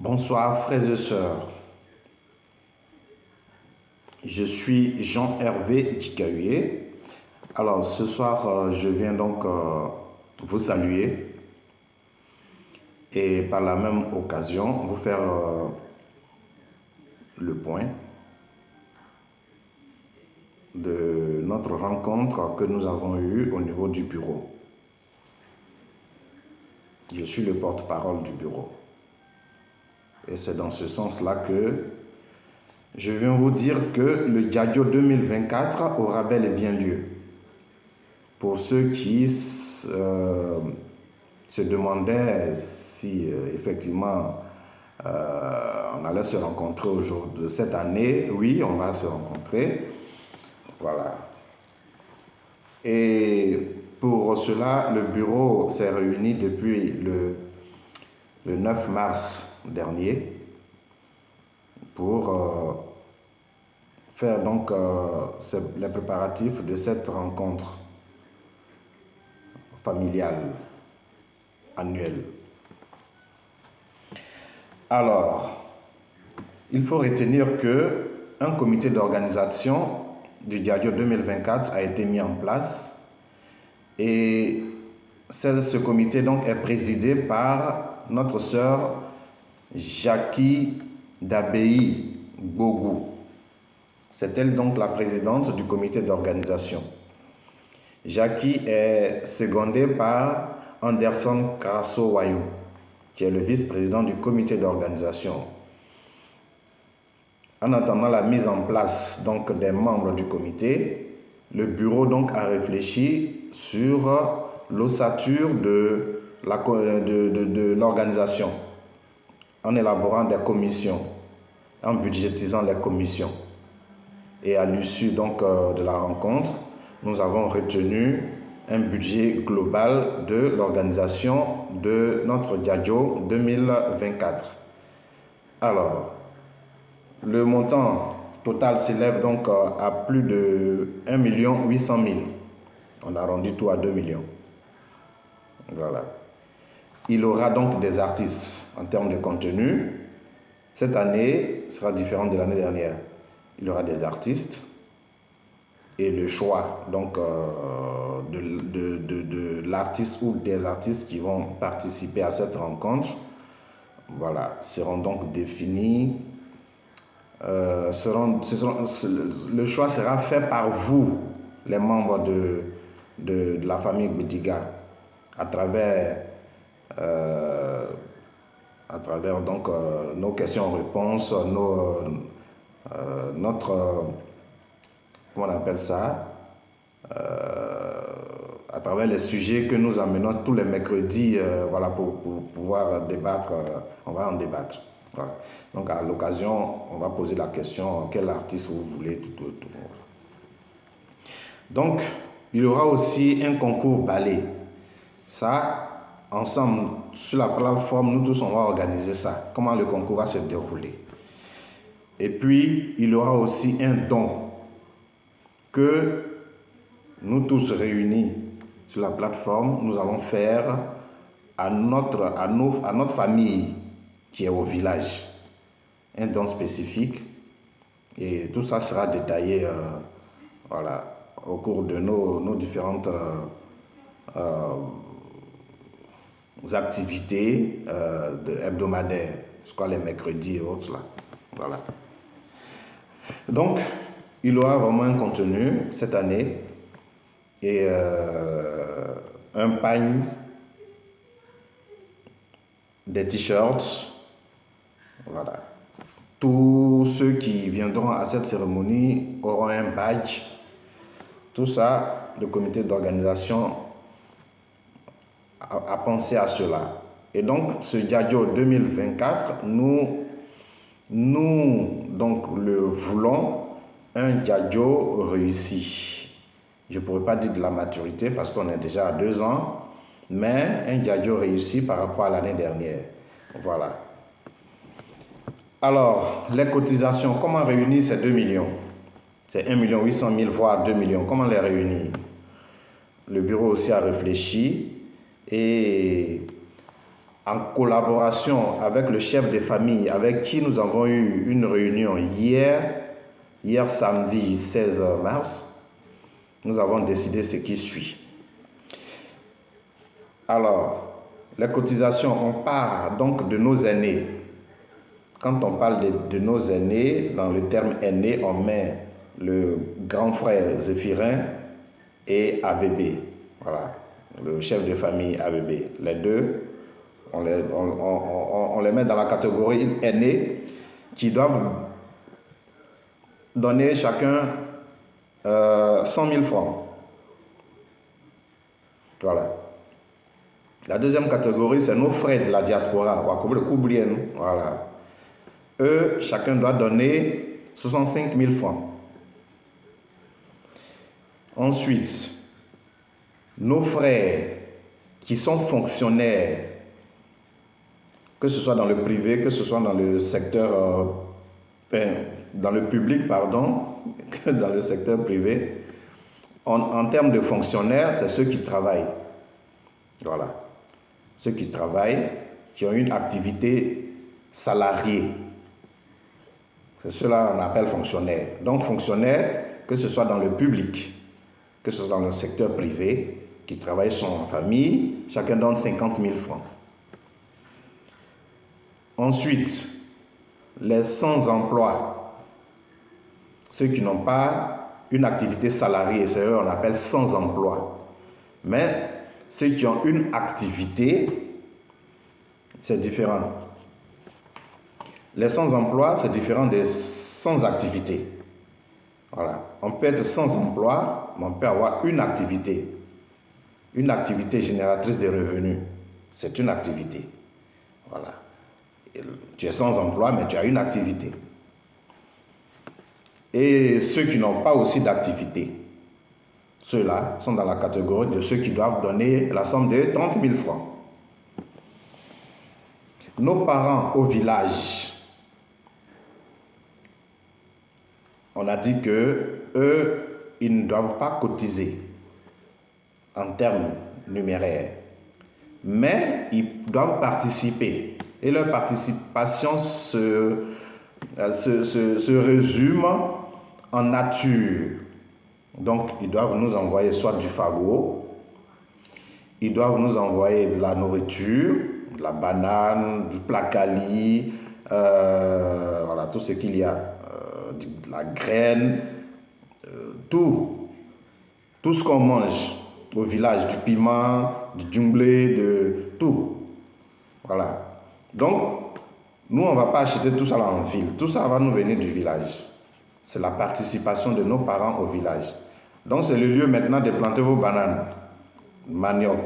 Bonsoir frères et sœurs, je suis Jean-Hervé Dikahué. Alors ce soir, je viens donc vous saluer et par la même occasion vous faire le point de notre rencontre que nous avons eue au niveau du bureau. Je suis le porte-parole du bureau. Et c'est dans ce sens-là que je viens vous dire que le Djadio 2024 aura bel et bien lieu. Pour ceux qui se demandaient si effectivement on allait se rencontrer aujourd'hui, cette année, oui, on va se rencontrer. Voilà. Et pour cela, le bureau s'est réuni depuis le 9 mars dernier pour faire donc les préparatifs de cette rencontre familiale annuelle. Alors, il faut retenir que un comité d'organisation du Djadio 2024 a été mis en place et ce comité donc est présidé par notre sœur Jackie Dabei Gbogou. C'est elle donc la présidente du comité d'organisation. Jackie est secondée par Anderson Karaso-Wayou, qui est le vice-président du comité d'organisation. En attendant la mise en place donc des membres du comité, le bureau donc a réfléchi sur l'ossature de l'organisation en élaborant des commissions, en budgétisant les commissions. Et à l'issue donc de la rencontre, nous avons retenu un budget global de l'organisation de notre Djadio 2024. Alors, le montant total s'élève donc à plus de 1 800 000. On arrondit tout à 2 millions. Voilà. Il aura donc des artistes en termes de contenu. Cette année sera différente de l'année dernière. Il y aura des artistes et le choix donc de l'artiste ou des artistes qui vont participer à cette rencontre, voilà, seront donc définis. Le choix sera fait par vous, les membres de la famille Bidiga, à travers donc nos questions-réponses, notre, comment on appelle ça, à travers les sujets que nous amenons tous les mercredis, voilà, pour pouvoir débattre, on va en débattre. Voilà. Donc à l'occasion, on va poser la question, quel artiste vous voulez, tout. Donc, il y aura aussi un concours ballet. Ça, ensemble, sur la plateforme, nous tous, on va organiser ça. Comment le concours va se dérouler. Et puis, il y aura aussi un don que nous tous réunis sur la plateforme, nous allons faire à notre famille qui est au village. Un don spécifique. Et tout ça sera détaillé voilà, au cours de nos différentes activités hebdomadaires, je crois les mercredis et autres là. Voilà. Donc, il y aura vraiment un contenu cette année et un pagne, des t-shirts, voilà. Tous ceux qui viendront à cette cérémonie auront un badge. Tout ça, le comité d'organisation a pensé à cela. Et donc, ce Djadio 2024, nous donc le voulons un Djadio réussi. Je ne pourrais pas dire de la maturité parce qu'on est déjà à 2 ans, mais un Djadio réussi par rapport à l'année dernière. Voilà. Alors, les cotisations, comment réunir ces 2 millions? C'est 1 800 000 voire 2 millions. Comment les réunir? Le bureau aussi a réfléchi et en collaboration avec le chef de famille, avec qui nous avons eu une réunion hier samedi 16 mars, nous avons décidé ce qui suit. Alors, les cotisations, on part donc de nos aînés. Quand on parle de nos aînés, dans le terme aîné, on met le grand frère Zéphirin et ABB. Voilà, le chef de famille ABB. Les deux, on les met dans la catégorie aînés qui doivent donner chacun 100 000 francs. Voilà. La deuxième catégorie, c'est nos frères de la diaspora. Voilà. Eux, chacun doit donner 65 000 francs. Ensuite, nos frères qui sont fonctionnaires, que ce soit dans le privé, que ce soit dans le secteur, dans le public, pardon, que dans le secteur privé, en termes de fonctionnaires, c'est ceux qui travaillent. Voilà. Ceux qui travaillent, qui ont une activité salariée. C'est cela qu'on appelle fonctionnaire. Donc fonctionnaire, que ce soit dans le public, que ce soit dans le secteur privé, qui travaille en famille, chacun donne 50 000 francs. Ensuite, les sans-emploi, ceux qui n'ont pas une activité salariée, c'est eux qu'on appelle sans-emploi. Mais ceux qui ont une activité, c'est différent. Les sans-emploi, c'est différent des sans-activité. Voilà. On peut être sans emploi, mais on peut avoir une activité. Une activité génératrice de revenus. C'est une activité. Voilà. Tu es sans emploi, mais tu as une activité. Et ceux qui n'ont pas aussi d'activité, ceux-là sont dans la catégorie de ceux qui doivent donner la somme de 30 000 francs. Nos parents au village, on a dit que eux, ils ne doivent pas cotiser en termes numéraires, mais ils doivent participer. Et leur participation se résume en nature. Donc, ils doivent nous envoyer soit du fagot, ils doivent nous envoyer de la nourriture, de la banane, du placali, voilà, tout ce qu'il y a. De la graine, tout ce qu'on mange au village, du piment, du djumblé, de tout. Voilà. Donc, nous, on ne va pas acheter tout ça là en ville. Tout ça va nous venir du village. C'est la participation de nos parents au village. Donc, c'est le lieu maintenant de planter vos bananes, manioc,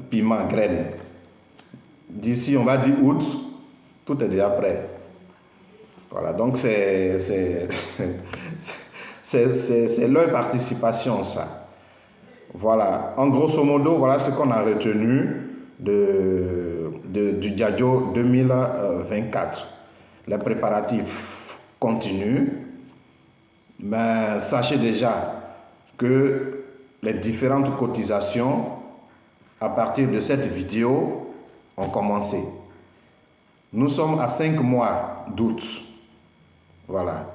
piment, graines. D'ici, on va dire août, tout est déjà prêt. Voilà, donc c'est leur participation, ça. Voilà, en grosso modo, voilà ce qu'on a retenu du Diadio 2024. Les préparatifs continuent, mais sachez déjà que les différentes cotisations, à partir de cette vidéo, ont commencé. Nous sommes à 5 mois d'août. Voilà.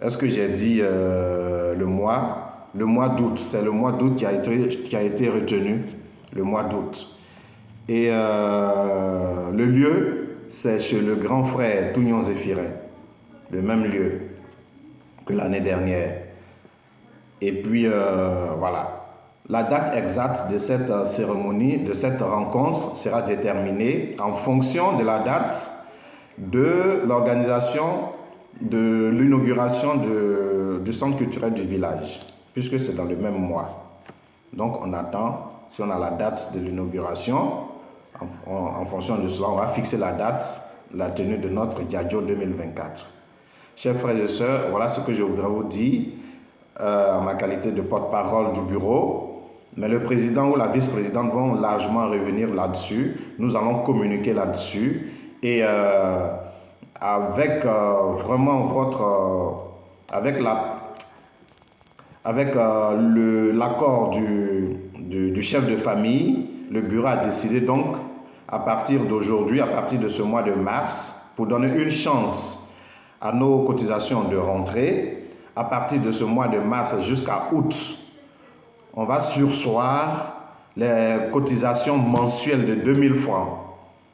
Est-ce que j'ai dit le mois? Le mois d'août, c'est le mois d'août qui a été retenu, le mois d'août. Et le lieu, c'est chez le grand frère Tougnon Zéphirin, le même lieu que l'année dernière. Et puis, voilà. La date exacte de cette cérémonie, de cette rencontre, sera déterminée en fonction de la date de l'organisation de l'inauguration du centre culturel du village, puisque c'est dans le même mois. Donc on attend, si on a la date de l'inauguration, en fonction de cela, on va fixer la date, la tenue de notre Diadio 2024. Chers frères et sœurs, voilà ce que je voudrais vous dire en ma qualité de porte-parole du bureau. Mais le président ou la vice-présidente vont largement revenir là-dessus. Nous allons communiquer là-dessus. Et avec vraiment avec l'accord du chef de famille, le bureau a décidé donc à partir d'aujourd'hui, à partir de ce mois de mars, pour donner une chance à nos cotisations de rentrer. À partir de ce mois de mars jusqu'à août, on va surseoir les cotisations mensuelles de 2000 francs.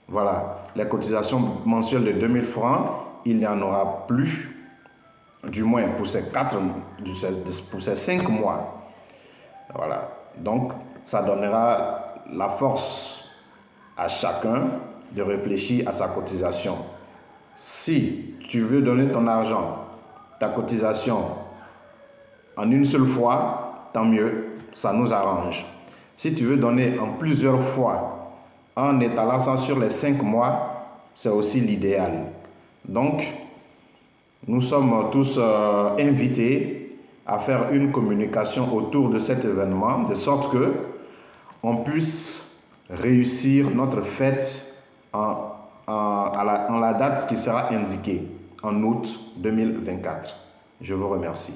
Voilà, les cotisations mensuelles de 2000 francs, il n'y en aura plus, du moins pour ces 5 mois. Voilà, donc ça donnera la force à chacun de réfléchir à sa cotisation. Si tu veux donner ton argent, ta cotisation, en une seule fois, tant mieux, ça nous arrange. Si tu veux donner en plusieurs fois, en étalant ça sur les 5 mois, c'est aussi l'idéal. Donc, nous sommes tous invités à faire une communication autour de cet événement, de sorte que on puisse réussir notre fête en la date qui sera indiquée, en août 2024. Je vous remercie.